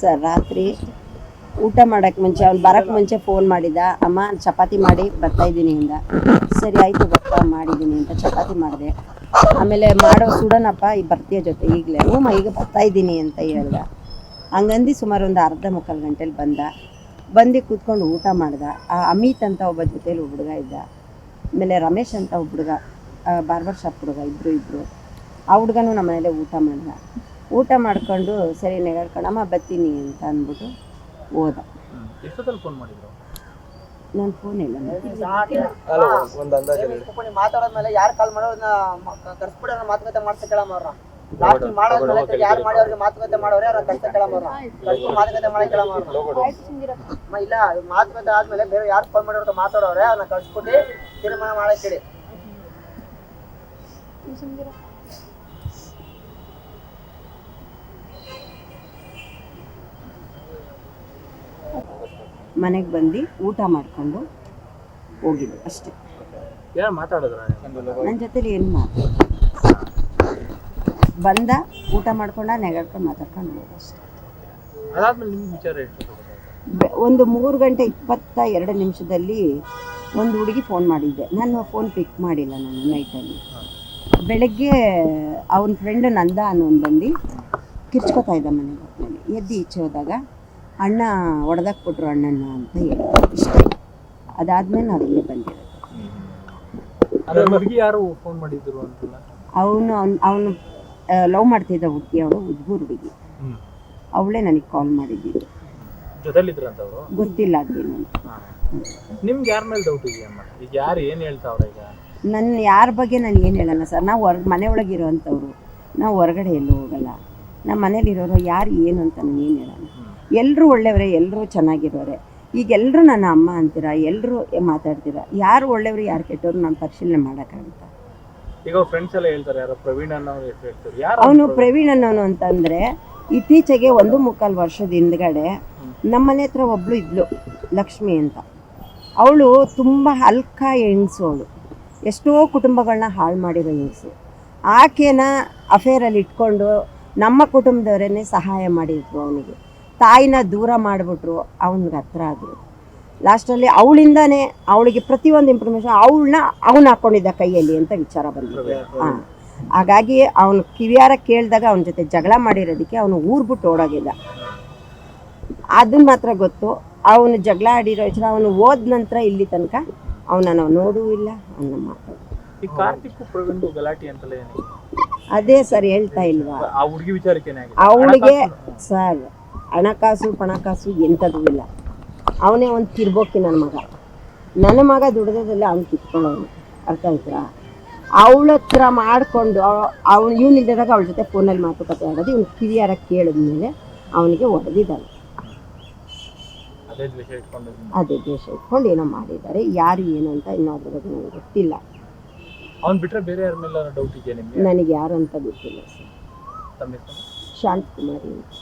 Sir ರಾತ್ರಿ ಊಟ ಮಾಡಕ್ಕೆ ಮುಂಚೆ ಅವ್ನು ಬರಕ್ಕೆ ಮುಂಚೆ ಫೋನ್ ಮಾಡಿದ, ಅಮ್ಮ ಚಪಾತಿ ಮಾಡಿ ಬರ್ತಾ ಇದ್ದೀನಿ ಅಂದ. ಸರಿ ಆಯಿತು ಬರ್ತಾ ಮಾಡಿದ್ದೀನಿ ಅಂತ ಚಪಾತಿ ಮಾಡಿದೆ. ಆಮೇಲೆ ಮಾಡೋ ಸುಡೋಣಪ್ಪ ಈ ಬರ್ತೀಯ ಜೊತೆ ಈಗಲೇ, ಈಗ ಬರ್ತಾ ಇದ್ದೀನಿ ಅಂತ ಹೇಳ್ದ. ಹಂಗಂದು ಸುಮಾರು ಒಂದು ಅರ್ಧ ಮುಕ್ಕಾಲು ಗಂಟೆಲಿ ಬಂದು ಕೂತ್ಕೊಂಡು ಊಟ ಮಾಡ್ದ. ಆ ಅಮಿತ್ ಅಂತ ಒಬ್ಬ ಜೊತೇಲಿ ಹುಡುಗ ಇದ್ದ, ಆಮೇಲೆ ರಮೇಶ್ ಅಂತ ಒಬ್ಬ ಹುಡುಗ, ಬಾರ್ಬರ್ ಶಾಪ್ ಹುಡುಗ, ಇಬ್ಬರು ಆ ಹುಡುಗನೂ ನಮ್ಮ ಮನೇಲೆ ಊಟ ಮಾಡ್ಕೊಂಡು ಸರಿ ನೆಗಾಡ್ಕೊಂಡು ಬರ್ತೀನಿ ಅಂತ ಅಂದ್ಬಿಟ್ಟು ಹೋದ. ನಾನು ಫೋನ್ ಇಲ್ಲ ಮಾತಾಡೋದ್ಮೇಲೆ ಯಾರು ಕಾಲ್ ಮಾಡೋದನ್ನ ಕರ್ಸ್ಬಿಟ್ಟು ಮಾತುಕತೆ ಮಾಡ್ತಾ ಕೇಳಮ್ಮ ಲಾಸ್ಟ್ ಮಾಡೋದ್ಮೇಲೆ ಯಾರು ಮಾಡಿ ಅವ್ರಿಗೆ ಮಾತುಕತೆ ಮಾಡೋರೆ ಅವ್ರ ಕಷ್ಟ ಕೇಳಮ್ಮ ಮಾತುಕತೆ ಮಾಡಿ ಕೇಳಮ್ಮ ಇಲ್ಲ. ಮಾತುಕತೆ ಆದ್ಮೇಲೆ ಬೇರೆ ಯಾರು ಫೋನ್ ಮಾಡೋರು ಮಾತಾಡೋರೆ ಅವ್ರನ್ನ ಕರ್ಸ್ಬಿಟ್ಟು ತೀರ್ಮಾನ ಮಾಡಕ್ ಹೇಳಿ. ಮನೆಗೆ ಬಂದು ಊಟ ಮಾಡ್ಕೊಂಡು ಹೋಗಿದ್ದು ಅಷ್ಟೇ. ನನ್ನ ಜೊತೆಲಿ ಏನು ಬಂದ, ಊಟ ಮಾಡ್ಕೊಂಡ, ನೆಗಾಡ್ಕೊಂಡು ಮಾತಾಡ್ಕೊಂಡು ಹೋದ ಅಷ್ಟೇ. ಒಂದು 3:22 ಒಂದು ಹುಡುಗಿ ಫೋನ್ ಮಾಡಿದ್ದೆ. ನಾನು ಫೋನ್ ಪಿಕ್ ಮಾಡಿಲ್ಲ. ನಾನು ನೈಟಲ್ಲಿ ಬೆಳಗ್ಗೆ ಅವನ ಫ್ರೆಂಡ್ ನಂದ ಅನ್ನೋನು ಬಂದು ಕಿರ್ಚ್ಕೊತಾ ಇದ್ದ ಮನೆಗೆ. ಎದ್ದು ಈಚೆ ಹೋದಾಗ ಅಣ್ಣ ಹೊಡೆದಾಕ್ಬಿಟ್ರು ಅಣ್ಣನ ಅಂತ ಹೇಳಿ ಇಷ್ಟೇ. ಅದಾದ್ಮೇಲೆ ನಾವು ಇಲ್ಲೇ ಬಂದಿರೋದು. ಅವನು ಲವ್ ಮಾಡ್ತಿದ್ದ ಹುಡುಗಿ, ಅವಳು ಉದ್ಬೂರು ಹುಡುಗಿ, ಅವಳೇ ನನಗೆ ಕಾಲ್ ಮಾಡಿದ್ದಿದ್ದು. ಗೊತ್ತಿಲ್ಲ ಅದೇನು. ನನ್ನ ಯಾರ ಬಗ್ಗೆ ನಾನು ಏನು ಹೇಳಲ್ಲ ಸರ್. ನಾವು ಮನೆ ಒಳಗಿರೋವಂಥವ್ರು, ನಾವು ಹೊರಗಡೆ ಎಲ್ಲೂ ಹೋಗಲ್ಲ. ನಮ್ಮ ಮನೇಲಿರೋರು ಯಾರು ಏನು ಅಂತ ನಾನು ಏನು ಹೇಳಲ್ಲ. ಎಲ್ಲರೂ ಒಳ್ಳೆಯವರೇ, ಎಲ್ಲರೂ ಚೆನ್ನಾಗಿರೋರೆ. ಈಗ ಎಲ್ಲರೂ ನನ್ನ ಅಮ್ಮ ಅಂತೀರ, ಎಲ್ಲರೂ ಮಾತಾಡ್ತೀರ. ಯಾರು ಒಳ್ಳೆಯವರು ಯಾರು ಕೆಟ್ಟವರು ನಾನು ಪರಿಶೀಲನೆ ಮಾಡೋಕ್ಕಾಗುತ್ತಾ? ಈಗ ಫ್ರೆಂಡ್ಸ್ ಎಲ್ಲ ಹೇಳ್ತಾರೆ, ಯಾರೋ ಪ್ರವೀಣ್ ಅನ್ನೋರು ಹೇಳ್ತಾರೆ. ಅವನು ಪ್ರವೀಣ್ ಅನ್ನೋನು ಅಂತಂದರೆ ಇತ್ತೀಚೆಗೆ 1.25 ವರ್ಷದ ಹಿಂದ್ಗಡೆ ನಮ್ಮ ಮನೆ ಹತ್ರ ಒಬ್ಬಳು ಇದ್ಲು, ಲಕ್ಷ್ಮಿ ಅಂತ. ಅವಳು ತುಂಬ ಹಲ್ಕ ಹೆಂಗಸು. ಅವಳು ಎಷ್ಟೋ ಕುಟುಂಬಗಳನ್ನ ಹಾಳು ಮಾಡಿರೋ ಹೆಂಗಸು. ಆಕೆನ ಅಫೇರಲ್ಲಿ ಇಟ್ಕೊಂಡು ನಮ್ಮ ಕುಟುಂಬದವರನ್ನೇ ಸಹಾಯ ಮಾಡಿದ್ರು. ಅವನಿಗೆ ತಾಯಿನ ದೂರ ಮಾಡಿಬಿಟ್ರು, ಅವನಿಗೆ ಹತ್ರ ಆದರು. ಲಾಸ್ಟಲ್ಲಿ ಅವಳಿಂದಾನೇ ಅವಳಿಗೆ ಪ್ರತಿಯೊಂದು ಇನ್ಫಾರ್ಮೇಷನ್ ಅವನು ಹಾಕ್ಕೊಂಡಿದ್ದ ಕೈಯಲ್ಲಿ ಅಂತ ವಿಚಾರ ಬಂದಿದೆ. ಹಾಂ, ಹಾಗಾಗಿ ಅವನು ಕಿವಿಯಾರ ಕೇಳಿದಾಗ ಅವನ ಜೊತೆ ಜಗಳ ಮಾಡಿರೋದಕ್ಕೆ ಅವನು ಊರು ಬಿಟ್ಟು ಓಡೋಗಿದ್ದ. ಅದನ್ನ ಮಾತ್ರ ಗೊತ್ತು. ಅವನು ಜಗಳ ಆಡಿರೋ ವಿಚಾರ ಅವನು ಹೋದ ನಂತರ ಇಲ್ಲಿ ತನಕ ಅವನ ನಾವು ನೋಡೂ ಇಲ್ಲ, ಅವನ ಮಾತಾಡೋದು. ಅದೇ ಸರ್ ಹೇಳ್ತಾ ಇಲ್ವಾ, ಅವಳಿಗೆ ಸರ್ ಹಣಕಾಸು ಪಣಕಾಸು ಎಂಥದ್ದು ಇಲ್ಲ. ಅವನೇ ಒಂದು ತಿರ್ಬೋಕಿ. ನನ್ನ ಮಗ ದುಡ್ದದಲ್ಲ ಅವ್ನು ಕಿತ್ಕೊಳ್ಳೋನು, ಅರ್ಥ ಆಯ್ತಾ? ಅವಳ ಹತ್ರ ಮಾಡಿಕೊಂಡು ಇವನಿದ್ದಾಗ ಅವಳ ಜೊತೆ ಫೋನಲ್ಲಿ ಮಾತುಕತೆ ಆಗೋದು. ಇವ್ನು ಕಿವಿಯಾರ ಕೇಳಿದ್ಮೇಲೆ ಅವನಿಗೆ ಹೊಡೆದಿದ್ದಾನೆ. ಅದೇ ದ್ವೇಷ ಇಟ್ಕೊಂಡು ಏನೋ ಮಾಡಿದ್ದಾರೆ. ಯಾರು ಏನು ಅಂತ ಇನ್ನೂ ಅದ್ರ ಬಗ್ಗೆ ನನಗೆ ಗೊತ್ತಿಲ್ಲ. ನನಗೆ ಯಾರು ಅಂತ ಗೊತ್ತಿಲ್ಲ ಸರ್. ಶಾಂತಕುಮಾರಿ ಅಂತ.